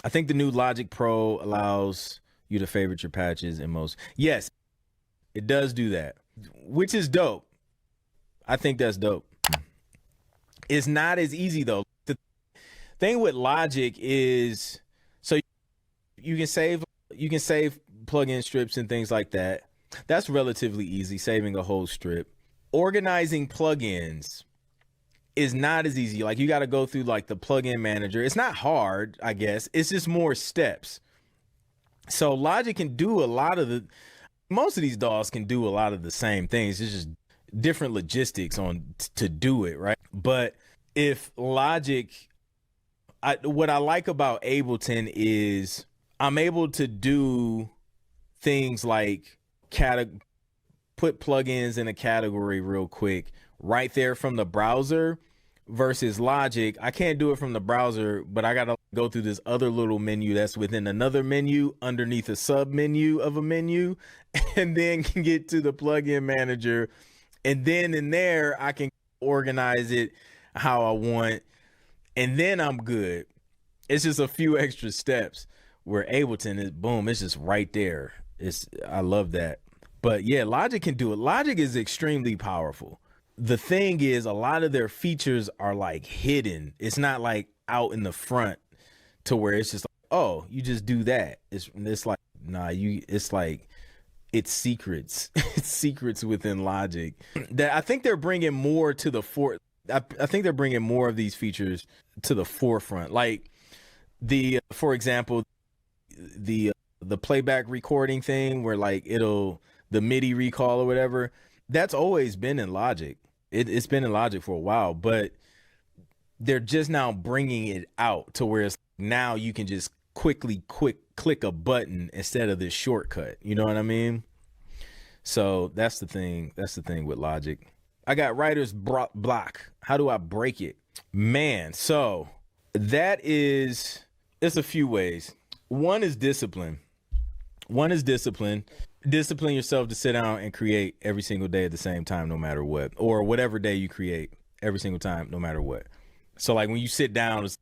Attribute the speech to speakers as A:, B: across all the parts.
A: I think the new Logic Pro allows you to favorite your patches in most. Yes, it does do that, which is dope. I think that's dope. It's not as easy though. The thing with Logic is so you can save plugin strips and things like that. That's relatively easy, saving a whole strip. Organizing plugins is not as easy. Like you got to go through like the plugin manager. It's not hard, I guess. It's just more steps. So Logic can do a lot of most of these DAWs can do a lot of the same things. It's just different logistics to do it, right? But if Logic, what I like about Ableton is I'm able to do things like put plugins in a category real quick right there from the browser, versus Logic. I can't do it from the browser, but I got to go through this other little menu that's within another menu underneath a sub menu of a menu, and then can get to the plugin manager. And then in there, I can organize it how I want, and then I'm good. It's just a few extra steps, where Ableton is boom, it's just right there. I love that. But yeah, Logic can do it. Logic is extremely powerful. The thing is, a lot of their features are like hidden. It's not like out in the front to where it's just like, oh, you just do that. It's like, nah, it's like, it's secrets. It's secrets within Logic that I think they're bringing more to the I think they're bringing more of these features to the forefront. Like for example, the playback recording thing where like the MIDI recall or whatever, that's always been in Logic. It's been in Logic for a while, but they're just now bringing it out to where it's now you can just quick click a button instead of this shortcut. You know what I mean? So that's the thing. That's the thing with Logic. I got writer's block. How do I break it? Man, so it's a few ways. One is discipline. Discipline yourself to sit down and create every single day at the same time, no matter what, or whatever day you create every single time, no matter what. So like when you sit down, it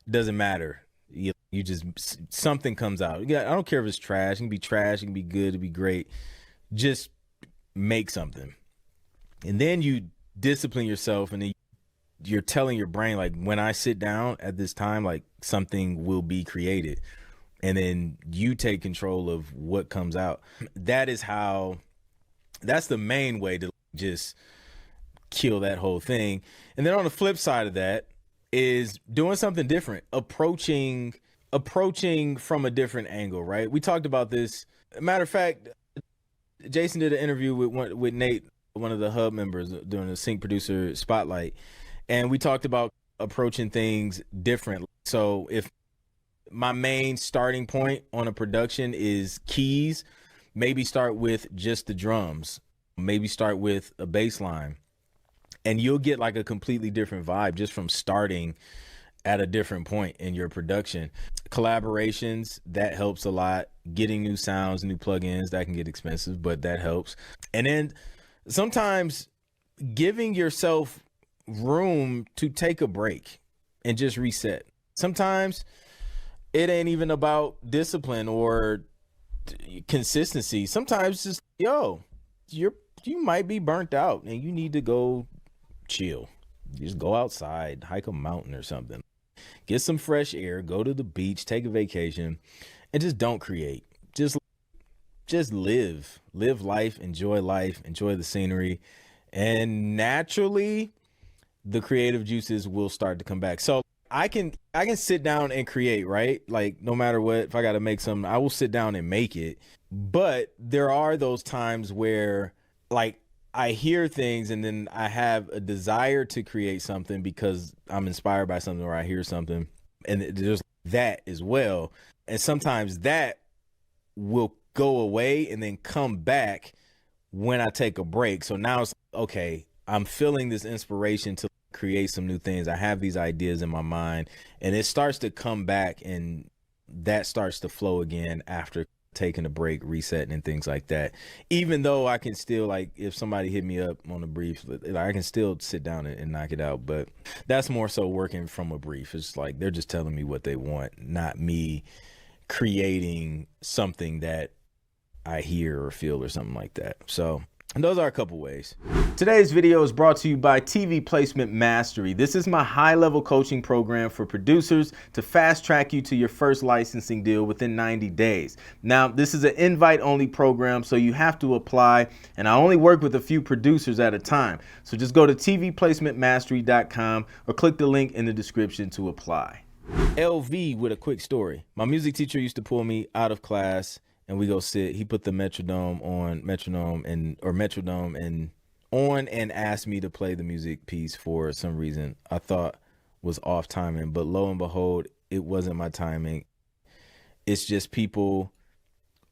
A: doesn't matter. You just, something comes out. I don't care if it's trash. It can be trash. It can be good. It can be great. Just make something. And then you discipline yourself, and then you're telling your brain, like, when I sit down at this time, like, something will be created. And then you take control of what comes out. That's the main way to just kill that whole thing. And then on the flip side of that is doing something different, approaching from a different angle, right? We talked about this. Matter of fact, Jason did an interview with Nate, one of the hub members, during the Sync Producer Spotlight. And we talked about approaching things different. So if my main starting point on a production is keys, maybe start with just the drums, maybe start with a bass line, and you'll get like a completely different vibe just from starting at a different point in your production. Collaborations, that helps a lot. Getting new sounds, new plugins, that can get expensive, but that helps. And then sometimes giving yourself room to take a break and just reset. Sometimes it ain't even about discipline or consistency. Sometimes just, you might be burnt out and you need to go chill. Just go outside, hike a mountain or something. Get some fresh air, go to the beach, take a vacation, and just don't create. Just live life, enjoy the scenery, and naturally the creative juices will start to come back. So I can sit down and create, right? Like no matter what, if I got to make something, I will sit down and make it. But there are those times where like I hear things and then I have a desire to create something because I'm inspired by something or I hear something, and there's that as well. And sometimes that will go away and then come back when I take a break. So now it's okay, I'm feeling this inspiration to create some new things. I have these ideas in my mind, and it starts to come back, and that starts to flow again after taking a break, resetting and things like that. Even though I can still, like, if somebody hit me up on a brief, I can still sit down and knock it out. But that's more so working from a brief. It's like they're just telling me what they want, not me creating something that I hear or feel or something like that. So those are a couple ways. Today's video is brought to you by TV Placement Mastery. This is my high-level coaching program for producers to fast track you to your first licensing deal within 90 days. Now, this is an invite-only program, so you have to apply, and I only work with a few producers at a time. So just go to tvplacementmastery.com or click the link in the description to apply. LV with a quick story. My music teacher used to pull me out of class and we go sit. He put the metronome and asked me to play the music piece for some reason I thought was off timing, but lo and behold, it wasn't my timing. It's just people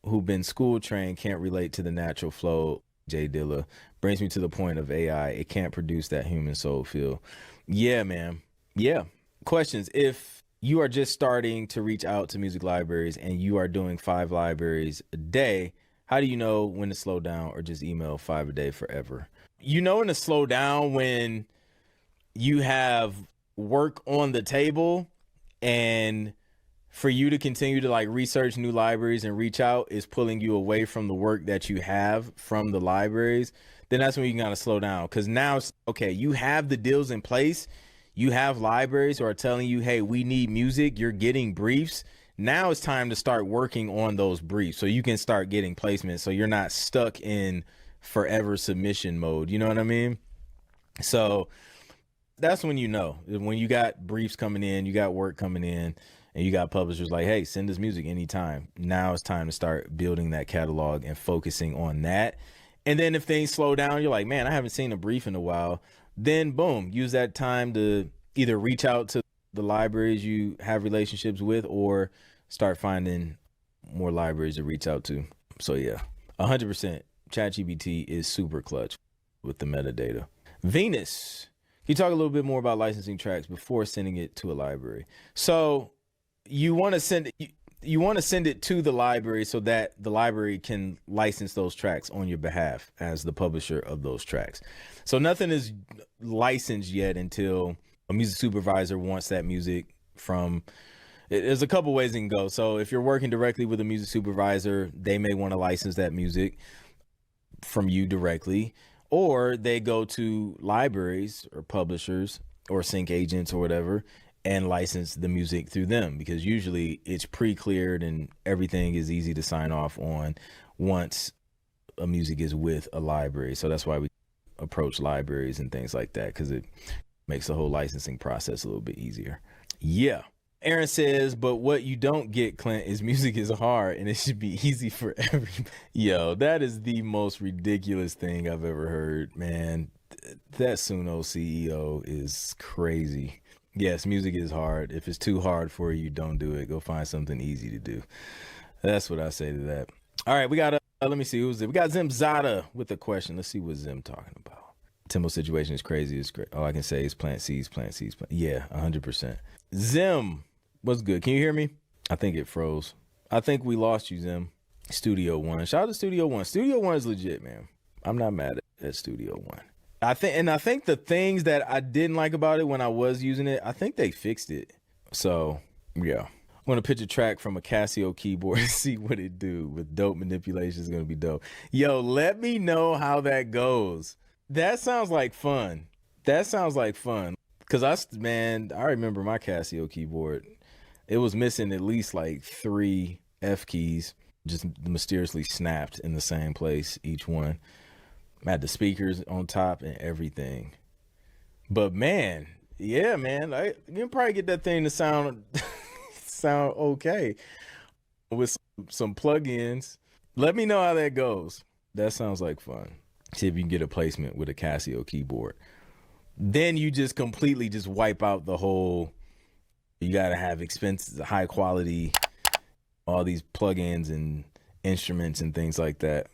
A: who've been school trained can't relate to the natural flow. Jay Dilla brings me to the point of AI. It can't produce that human soul feel. Yeah, man. Yeah. Questions. If you are just starting to reach out to music libraries and you are doing 5 libraries a day, how do you know when to slow down or just email 5 a day forever? You know when to slow down when you have work on the table, and for you to continue to like research new libraries and reach out is pulling you away from the work that you have from the libraries. Then that's when you gotta slow down, because now it's okay, you have the deals in place. You have libraries who are telling you, hey, we need music. You're getting briefs. Now it's time to start working on those briefs so you can start getting placements, so you're not stuck in forever submission mode. You know what I mean? So that's when you know, when you got briefs coming in, you got work coming in, and you got publishers like, hey, send us music anytime. Now it's time to start building that catalog and focusing on that. And then if things slow down, you're like, man, I haven't seen a brief in a while. Then boom, use that time to either reach out to the libraries you have relationships with or start finding more libraries to reach out to. So yeah, 100% ChatGPT is super clutch with the metadata. Venus, can you talk a little bit more about licensing tracks before sending it to a library? So you want to send it to the library so that the library can license those tracks on your behalf as the publisher of those tracks. So nothing is licensed yet until a music supervisor wants that music from. There's a couple ways it can go. So if you're working directly with a music supervisor, they may want to license that music from you directly, or they go to libraries or publishers or sync agents or whatever and license the music through them, because usually it's pre-cleared and everything is easy to sign off on once a music is with a library. So that's why we approach libraries and things like that, because it makes the whole licensing process a little bit easier. Yeah. Aaron says, but what you don't get, Clint, is music is hard and it should be easy for everybody. Yo, that is the most ridiculous thing I've ever heard, man. That Suno CEO is crazy. Yes, music is hard. If it's too hard for you, don't do it. Go find something easy to do. That's what I say to that. All right, we got, let me see, who's it? We got Zim Zada with a question. Let's see what Zim talking about. Timbo's situation is crazy. It's great. All I can say is plant seeds, plant seeds. Yeah, 100%. Zim, what's good? Can you hear me? I think it froze. I think we lost you, Zim. Studio One. Shout out to Studio One. Studio One is legit, man. I'm not mad at Studio One. I think the things that I didn't like about it when I was using it, I think they fixed it. So yeah, I'm gonna pitch a track from a Casio keyboard and see what it do with dope manipulation. Is gonna be dope. Yo, let me know how that goes. That sounds like fun. That sounds like fun. Cause I remember my Casio keyboard. It was missing at least like 3 F keys, just mysteriously snapped in the same place, each one. I had the speakers on top and everything. But man, yeah, man, you can probably get that thing to sound okay with some plugins. Let me know how that goes. That sounds like fun. See if you can get a placement with a Casio keyboard. Then you just completely just wipe out the whole, you got to have expensive, high quality, all these plugins and instruments and things like that.